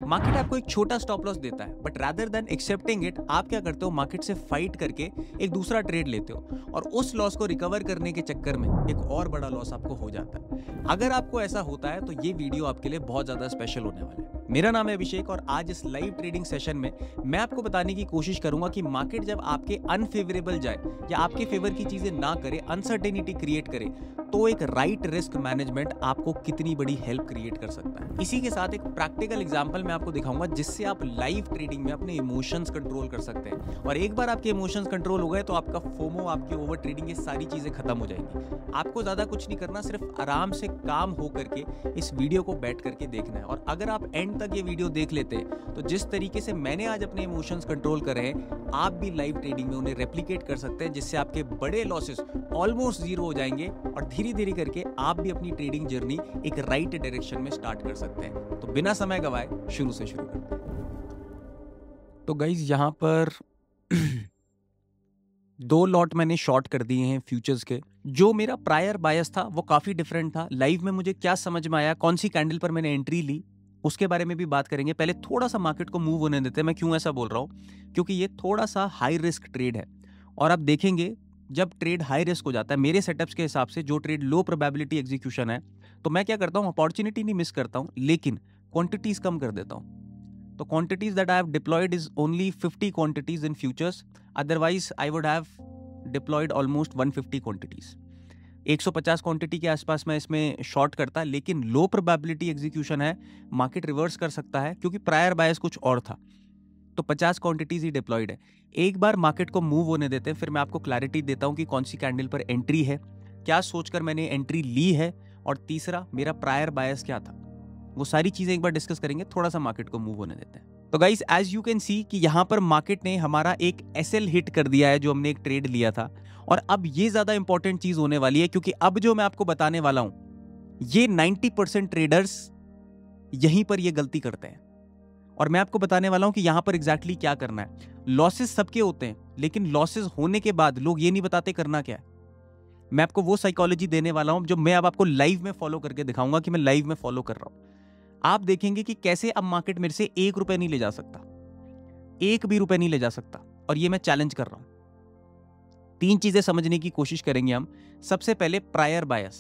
Market आपको एक छोटा स्टॉप लॉस देता है, but rather than accepting it, आप क्या करते हो, मार्केट से फाइट करके एक दूसरा ट्रेड लेते हो और उस लॉस को रिकवर करने के चक्कर में एक और बड़ा लॉस आपको हो जाता है। अगर आपको ऐसा होता है तो ये वीडियो आपके लिए बहुत ज्यादा स्पेशल होने वाला है। मेरा नाम है अभिषेक और आज इस लाइव ट्रेडिंग सेशन में मैं आपको बताने की कोशिश करूंगा कि मार्केट जब आपके अनफेवरेबल जाए या आपके फेवर की चीजें ना करे, अनसर्टेनिटी क्रिएट करे, तो एक राइट रिस्क मैनेजमेंट आपको कितनी बड़ी हेल्प क्रिएट कर सकता है। इसी के साथ एक प्रैक्टिकल एग्जांपल मैं आपको दिखाऊंगा जिससे आप लाइव ट्रेडिंग में अपने इमोशंस कंट्रोल कर सकते हैं और एक बार आपके इमोशंस कंट्रोल हो गए तो आपका फोमो, आपकी ओवर ट्रेडिंग, ये सारी चीजें खत्म हो जाएंगी। आपको ज्यादा कुछ नहीं करना, सिर्फ आराम से काम हो करके इस वीडियो को बैठ करके देखना है। और अगर आप एंड तक ये वीडियो देख लेते हैं तो जिस तरीके से मैंने आज अपने इमोशंस कंट्रोल करे हैं, आप भी लाइव ट्रेडिंग में उन्हें रेप्लिकेट कर सकते हैं, जिससे आपके बड़े लॉसेस ऑलमोस्ट जीरो हो जाएंगे और धीरे धीरे करके आप भी अपनी ट्रेडिंग जर्नी एक राइट डायरेक्शन में स्टार्ट कर सकते हैं। तो बिना समय गवाए शुरू से शुरू करते हैं। तो गाइज यहाँ पर दो लॉट मैंने शॉर्ट कर दिए हैं फ्यूचर्स के। जो मेरा प्रायर बायस था वो काफी डिफरेंट था। लाइव में मुझे क्या समझ में आया, कौन सी कैंडल पर मैंने एंट्री ली, उसके बारे में भी बात करेंगे। पहले थोड़ा सा मार्केट को मूव होने देते हैं। मैं क्यों ऐसा बोल रहा हूं, क्योंकि ये थोड़ा सा हाई रिस्क ट्रेड है और आप देखेंगे जब ट्रेड हाई रिस्क हो जाता है, मेरे सेटअप्स के हिसाब से जो ट्रेड लो प्रोबेबिलिटी एग्जीक्यूशन है, तो मैं क्या करता हूं, अपॉर्चुनिटी नहीं मिस करता हूं लेकिन क्वांटिटीज कम कर देता हूं। तो quantities that I have deployed is only 50 quantities in futures. Otherwise, I would have deployed almost 150 quantities. 150 quantity के आसपास मैं इसमें शॉर्ट करता, लेकिन लो प्रोबेबिलिटी एग्जीक्यूशन है, मार्केट रिवर्स कर सकता है क्योंकि प्रायर बायस कुछ और था, तो 50 क्वांटिटीज ही डिप्लॉयड है। एक बार मार्केट को मूव होने देते हैं, फिर मैं आपको क्लैरिटी देता हूं कि कौन सी कैंडल पर एंट्री है, क्या सोचकर मैंने एंट्री ली है, और तीसरा मेरा प्रायर बायस क्या था। वो सारी चीजें एक बार डिस्कस करेंगे। थोड़ा सा मार्केट को मूव होने देते हैं। तो guys, as you can see कि यहां पर मार्केट ने हमारा एक एसएल हिट कर दिया है जो हमने एक ट्रेड लिया था। और अब ये ज्यादा इंपॉर्टेंट चीज होने वाली है क्योंकि अब जो मैं आपको बताने वाला हूं, ये 90% ट्रेडर्स यहीं पर ये गलती करते हैं और मैं आपको बताने वाला हूं कि यहां पर एग्जैक्टली क्या करना है। लॉसेस सबके होते हैं, लेकिन लॉसेस होने के बाद लोग ये नहीं बताते करना क्या है। मैं आपको वो साइकोलॉजी देने वाला हूं जो मैं अब आपको लाइव में फॉलो करके दिखाऊंगा कि मैं लाइव में फॉलो कर रहा हूं। आप देखेंगे कि कैसे अब मार्केट मेरे से 1 रुपए नहीं ले जा सकता, 1 भी रुपए नहीं ले जा सकता, और ये मैं चैलेंज कर रहा हूं। 3 चीजें समझने की कोशिश करेंगे हम। सबसे पहले प्रायर बायस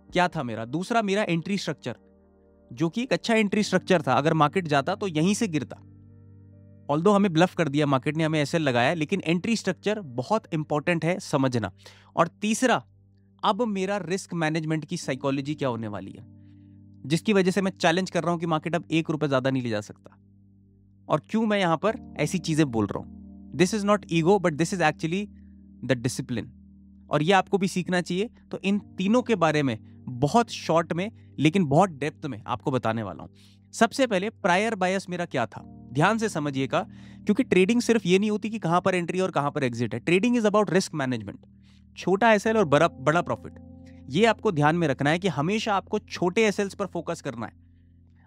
क्या था मेरा, दूसरा मेरा एंट्री स्ट्रक्चर जो कि एक अच्छा एंट्री स्ट्रक्चर था, अगर मार्केट जाता तो यहीं से गिरता। ऑल्दो हमें ब्लफ कर दिया मार्केट ने, हमें ऐसे लगाया, लेकिन एंट्री स्ट्रक्चर बहुत इंपॉर्टेंट है समझना। और तीसरा, अब मेरा रिस्क मैनेजमेंट की साइकोलॉजी क्या होने वाली है, जिसकी वजह से मैं चैलेंज कर रहा हूं कि मार्केट अब 1 रुपए ज्यादा नहीं ले जा सकता। और क्यों मैं यहां पर ऐसी चीजें बोल रहा हूं। This is not ego, but this is actually the discipline, और ये आपको भी सीखना चाहिए। तो इन तीनों के बारे में बहुत शॉर्ट में लेकिन बहुत डेप्थ में आपको बताने वाला हूं। सबसे पहले प्रायर बायस मेरा क्या था, ध्यान से समझिएगा, क्योंकि ट्रेडिंग सिर्फ ये नहीं होती कि कहां पर एंट्री और कहां पर एग्जिट है। Trading is about risk management, छोटा एसएल और बड़ा प्रॉफिट। ये आपको ध्यान में रखना है कि हमेशा आपको छोटे एसएल्स पर फोकस करना है।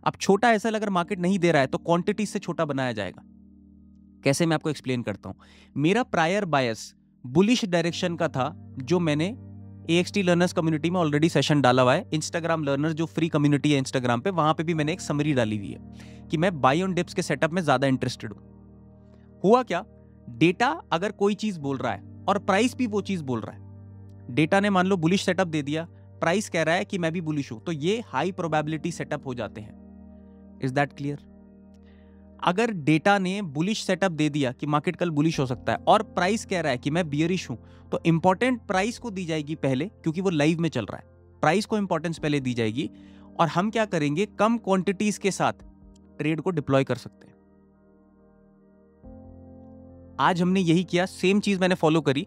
अब छोटा एसएल अगर मार्केट नहीं दे रहा है तो क्वांटिटी से छोटा बनाया जाएगा। कैसे, मैं आपको एक्सप्लेन करता हूं। मेरा प्रायर बायस बुलिश डायरेक्शन का था, जो मैंने AXT लर्नर्स कम्युनिटी में ऑलरेडी सेशन डाला हुआ है। इंस्टाग्राम लर्नर्स जो फ्री कम्युनिटी है इंस्टाग्राम पे, वहां पे भी मैंने एक समरी डाली हुई है कि मैं बाय ऑन डिप्स के सेटअप में ज्यादा इंटरेस्टेड हूं। हुआ क्या, डेटा अगर कोई चीज बोल रहा है और प्राइस भी वो चीज बोल रहा है, डेटा ने मान लो बुलिश सेटअप दे दिया, प्राइस कह रहा है कि मैं भी बुलिश हूं, तो ये हाई प्रोबेबिलिटी सेटअप हो जाते हैं। Is that clear. अगर डेटा ने बुलिश सेटअप दे दिया कि मार्केट कल बुलिश हो सकता है और प्राइस कह रहा है कि मैं बियरिश हूं, तो इंपॉर्टेंट प्राइस को दी जाएगी पहले, क्योंकि वो लाइव में चल रहा है। प्राइस को इंपॉर्टेंस पहले दी जाएगी और हम क्या करेंगे, कम क्वांटिटीज के साथ ट्रेड को डिप्लॉय कर सकते हैं। आज हमने यही किया, सेम चीज मैंने फॉलो करी।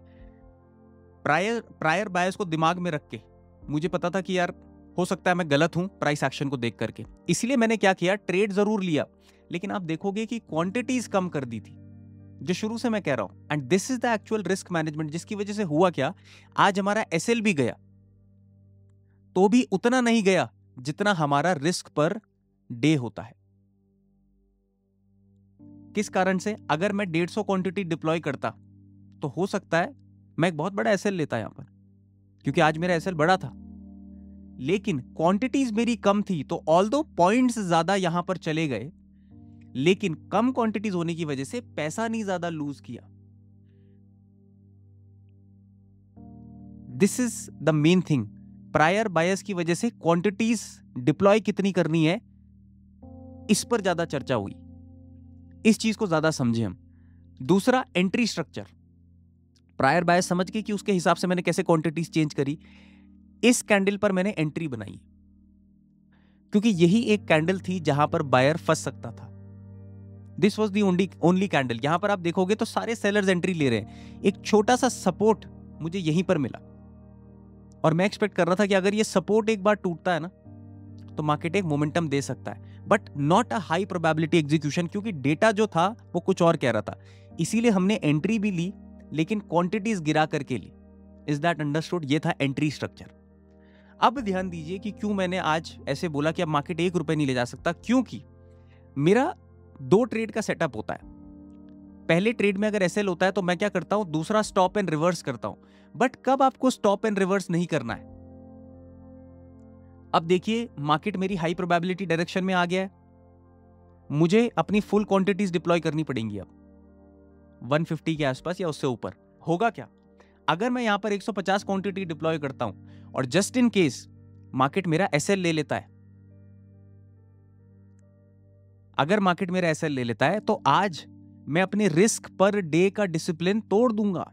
प्रायर बायस को दिमाग में रख के मुझे पता था कि यार हो सकता है मैं गलत हूं प्राइस एक्शन को देख करके, इसलिए मैंने क्या किया, ट्रेड जरूर लिया, लेकिन आप देखोगे कि क्वांटिटीज कम कर दी थी, जो शुरू से मैं कह रहा हूं। And this is the actual risk management, जिसकी वजह से हुआ क्या, आज हमारा एसएल भी गया तो भी उतना नहीं गया जितना हमारा रिस्क पर डे होता है। किस कारण से, अगर मैं 150 क्वांटिटी डिप्लॉय करता तो हो सकता है मैं एक बहुत बड़ा एसएल लेता यहां पर, क्योंकि आज मेरा एसएल बड़ा था। लेकिन क्वांटिटीज मेरी कम थी, तो ऑल्दो पॉइंट्स ज्यादा यहां पर चले गए, लेकिन कम क्वांटिटीज होने की वजह से पैसा नहीं ज्यादा लूज किया। This is the main thing. Prior bias की वजह से क्वांटिटीज डिप्लॉय कितनी करनी है, इस पर ज्यादा चर्चा हुई, इस चीज को ज्यादा समझे हम। दूसरा, एंट्री स्ट्रक्चर। प्रायर बायस समझ के कि उसके हिसाब से मैंने कैसे क्वांटिटीज चेंज करी। इस कैंडल पर मैंने एंट्री बनाई, क्योंकि यही एक कैंडल थी जहां पर बायर फंस सकता था। This was the only candle. यहां पर आप देखोगे तो सारे सेलर्स एंट्री ले रहे हैं। एक छोटा सा सपोर्ट मुझे यहीं पर मिला, और मैं एक्सपेक्ट कर रहा था कि अगर ये सपोर्ट एक बार टूटता है ना, तो मार्केट एक मोमेंटम दे सकता है, but not a high probability execution, क्योंकि डेटा जो था वो कुछ और कह रहा था। इसीलिए हमने एंट्री भी ली, लेकिन क्वांटिटीज गिरा करके ली। Is that understood? ये था एंट्री स्ट्रक्चर। अब ध्यान दीजिए कि क्यों मैंने आज ऐसे बोला कि अब मार्केट ₹1 नहीं ले जा सकता। क्योंकि मेरा 2 ट्रेड का सेटअप होता है। पहले ट्रेड में अगर एसएल होता है तो मैं क्या करता हूं, दूसरा स्टॉप एंड रिवर्स करता हूं। बट कब आपको स्टॉप एंड रिवर्स नहीं करना है? अब देखिए, मार्केट मेरी हाई प्रोबेबिलिटी डायरेक्शन में आ गया है, मुझे अपनी फुल क्वांटिटीज डिप्लॉय करनी पड़ेंगी अब 150 के आसपास या उससे ऊपर। होगा क्या अगर मैं यहां पर 150 क्वांटिटी डिप्लॉय करता हूं और जस्ट इन केस मार्केट मेरा एसएल ले लेता है? अगर मार्केट मेरा एसएल ले लेता है तो आज मैं अपने रिस्क पर डे का डिसिप्लिन तोड़ दूंगा,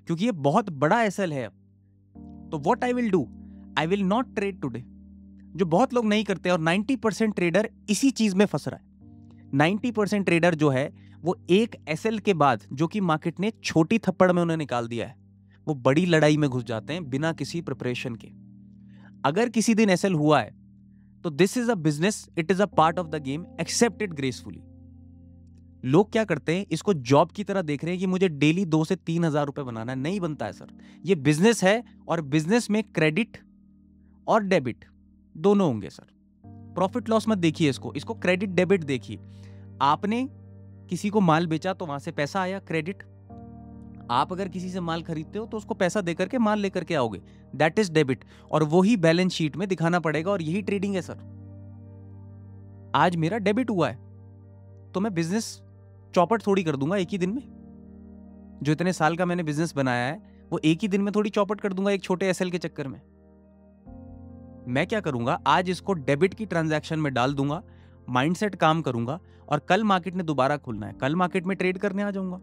क्योंकि ये बहुत बड़ा एसएल है। तो what I will do, I will not trade today, जो बहुत लोग नहीं करते। और 90% ट्रेडर इसी चीज में फंस रहा है। 90% ट्रेडर जो है वो एक एसएल के बाद, जो कि मार्केट ने छोटी थप्पड़ में उन्हें निकाल दिया है, वो बड़ी लड़ाई में घुस जाते हैं बिना किसी प्रिपरेशन के। अगर किसी दिन एसएल हुआ है तो this is a business, it is a part of the game, accept it gracefully. लोग क्या करते हैं, इसको जॉब की तरह देख रहे हैं कि मुझे डेली 2 से 3 हजार रुपए बनाना है। नहीं बनता है सर, ये बिजनेस है, और बिजनेस में क्रेडिट और डेबिट दोनों होंगे सर। प्रॉफिट लॉस मत देखिए इसको क्रेडिट डेबिट देखिए। आपने किसी को माल बेचा तो वहां से पैसा आया, क्रेडिट। आप अगर किसी से माल खरीदते हो तो उसको पैसा देकर के माल लेकर के आओगे, दैट इज डेबिट, और वही बैलेंस शीट में दिखाना पड़ेगा, और यही ट्रेडिंग है सर। आज मेरा डेबिट हुआ है तो मैं बिजनेस चौपट थोड़ी कर दूंगा एक ही दिन में। जो इतने साल का मैंने बिजनेस बनाया है वो एक ही दिन में थोड़ी चौपट कर दूंगा एक छोटे एसएल के चक्कर में। मैं क्या करूंगा, आज इसको डेबिट की ट्रांजैक्शन में डाल दूंगा, माइंडसेट काम करूंगा, और कल मार्केट ने दोबारा खुलना है, कल मार्केट में ट्रेड करने आ जाऊंगा।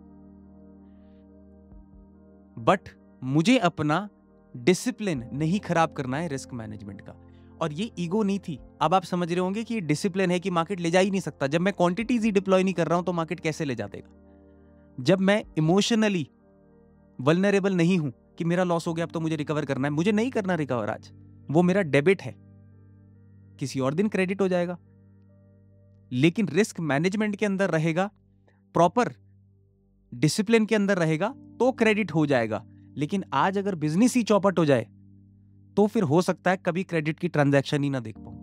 बट मुझे अपना डिसिप्लिन नहीं खराब करना है रिस्क मैनेजमेंट का। और ये ईगो नहीं थी। अब आप समझ रहे होंगे कि ये डिसिप्लिन है कि मार्केट ले जा ही नहीं सकता। जब मैं क्वांटिटीज ही डिप्लॉय नहीं कर रहा हूं तो मार्केट कैसे ले जा देगा? जब मैं इमोशनली वल्नरेबल नहीं हूं कि मेरा लॉस हो गया अब तो मुझे रिकवर करना है, मुझे नहीं करना रिकवर आज, वो मेरा डेबिट है, किसी और दिन क्रेडिट हो जाएगा। लेकिन रिस्क मैनेजमेंट के अंदर रहेगा, प्रॉपर डिसिप्लिन के अंदर रहेगा तो क्रेडिट हो जाएगा। लेकिन आज अगर बिजनेस ही चौपट हो जाए तो फिर हो सकता है कभी क्रेडिट की ट्रांजैक्शन ही ना देख पाऊं।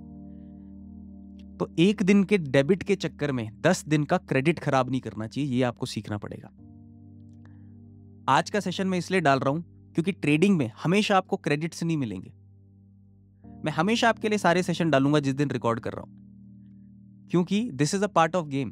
तो एक दिन के डेबिट के चक्कर में 10 दिन का क्रेडिट खराब नहीं करना चाहिए, ये आपको सीखना पड़ेगा। आज का सेशन मैं इसलिए डाल रहा हूं क्योंकि ट्रेडिंग में हमेशा आपको क्रेडिट से नहीं मिलेंगे। मैं हमेशा आपके लिए सारे सेशन डालूंगा जिस दिन रिकॉर्ड कर रहा हूं, क्योंकि this is a part of game.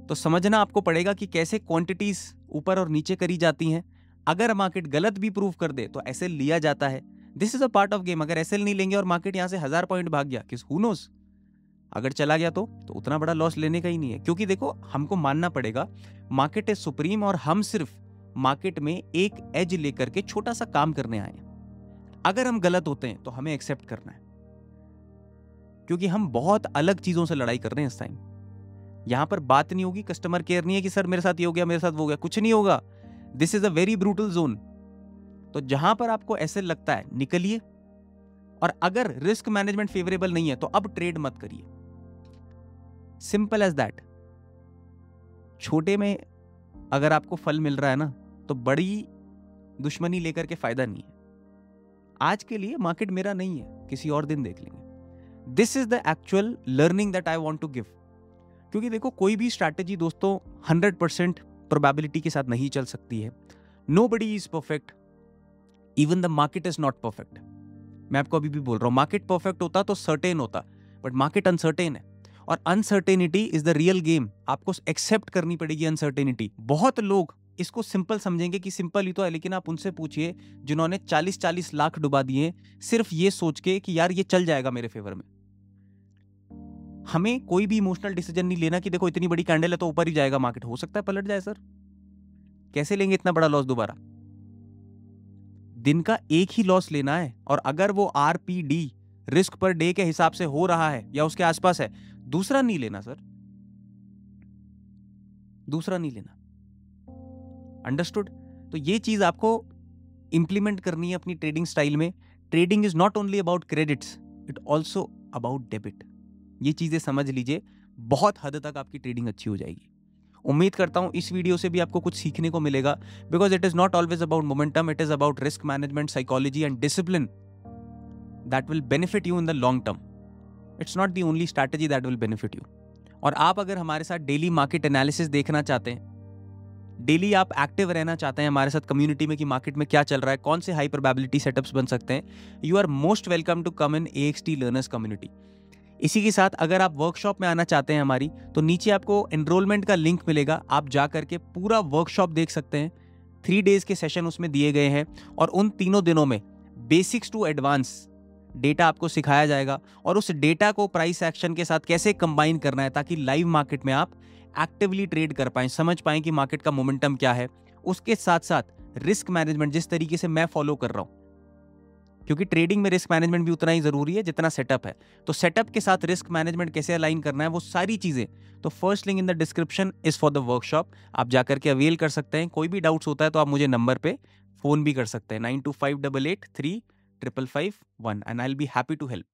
तो समझना आपको पड़ेगा कि कैसे क्वांटिटीज ऊपर और नीचे करी जाती हैं। अगर मार्केट गलत भी प्रूव कर दे तो एसएल लिया जाता है, this is a part of game. अगर एसएल नहीं लेंगे और मार्केट यहां से 1000 पॉइंट भाग गया, किस हु नोस, अगर चला गया तो उतना बड़ा लॉस लेने का ही नहीं है। क्योंकि देखो, हमको मानना पड़ेगा मार्केट इज सुप्रीम, और हम सिर्फ मार्केट में एक एज लेकर के छोटा सा काम करने आए हैं। अगर हम गलत होते हैं तो हमें एक्सेप्ट करना है, क्योंकि हम बहुत अलग चीजों से लड़ाई कर रहे हैं इस टाइम। यहां पर बात नहीं होगी, कस्टमर केयर नहीं है कि सर मेरे साथ ये हो गया, मेरे साथ वो हो गया, कुछ नहीं होगा। This is a very brutal zone. तो जहां पर आपको ऐसे लगता है निकलिए, और अगर रिस्क मैनेजमेंट फेवरेबल नहीं है तो अब ट्रेड मत करिए। Simple as that. छोटे में अगर आपको फल मिल रहा है ना, तो बड़ी दुश्मनी लेकर के फायदा नहीं है। आज के लिए मार्केट मेरा नहीं है, किसी और दिन देख लेंगे। This is the actual learning that I want to give. क्योंकि देखो, कोई भी स्ट्रैटेजी दोस्तों 100% प्रोबेबिलिटी के साथ नहीं चल सकती है। Nobody is perfect. Even the market is not perfect. मैं आपको अभी भी बोल रहा हूं, मार्केट परफेक्ट होता तो सर्टेन होता, बट मार्केट अनसर्टेन है, और uncertainty is the real game. आपको एक्सेप्ट करनी पड़ेगी अनसर्टेनिटी। बहुत लोग इसको सिंपल समझेंगे कि सिंपल ही तो है, लेकिन आप उनसे पूछिए जिन्होंने 40-40 लाख डुबा दिए सिर्फ ये सोच के कि यार ये चल जाएगा मेरे फेवर में। हमें कोई भी इमोशनल डिसीजन नहीं लेना कि देखो इतनी बड़ी कैंडल है तो ऊपर ही जाएगा मार्केट, हो सकता है पलट जाए सर, कैसे लेंगे इतना बड़ा लॉस दोबारा? दिन का एक ही लॉस लेना है, और अगर वो आरपीडी रिस्क पर डे के हिसाब से हो रहा है या उसके आसपास है, दूसरा नहीं लेना सर, दूसरा नहीं लेना। अंडरस्टूड? तो ये चीज आपको इंप्लीमेंट करनी है अपनी ट्रेडिंग स्टाइल में। Trading is not only about credits, it also about debit. ये चीजें समझ लीजिए, बहुत हद तक आपकी ट्रेडिंग अच्छी हो जाएगी। उम्मीद करता हूं इस वीडियो से भी आपको कुछ सीखने को मिलेगा, because it is not always about momentum, it is about risk management, psychology and discipline that will benefit you in the long term. It's not the only strategy that will benefit you. और आप अगर हमारे साथ daily market analysis देखना चाहते हैं, daily आप active रहना चाहते हैं हमारे साथ कम्युनिटी में कि मार्केट में क्या चल रहा है, कौन से हाई प्रोबेबिलिटी सेटअप्स बन सकते हैं, you are most welcome to come in AXT learners community. इसी के साथ अगर आप वर्कशॉप में आना चाहते हैं हमारी, तो नीचे आपको एनरोलमेंट का लिंक मिलेगा, आप जा करके पूरा वर्कशॉप देख सकते हैं। 3 डेज के सेशन उसमें दिए गए हैं, और उन 3 दिनों में बेसिक्स टू एडवांस डेटा आपको सिखाया जाएगा, और उस डेटा को प्राइस एक्शन के साथ कैसे कंबाइन करना है ताकि लाइव मार्केट में आप एक्टिवली ट्रेड कर पाएं, समझ पाएं कि मार्केट का मोमेंटम क्या है। उसके साथ साथ रिस्क मैनेजमेंट जिस तरीके से मैं फॉलो कर रहा हूं, क्योंकि ट्रेडिंग में रिस्क मैनेजमेंट भी उतना ही जरूरी है जितना सेटअप है, तो सेटअप के साथ रिस्क मैनेजमेंट कैसे अलाइन करना है, वो सारी चीजें, तो first link in the description is for the workshop. आप जाकर के अवेल कर सकते हैं। कोई भी डाउट्स होता है तो आप मुझे नंबर पे फोन भी कर सकते हैं, 9258835551, and I will be happy to help.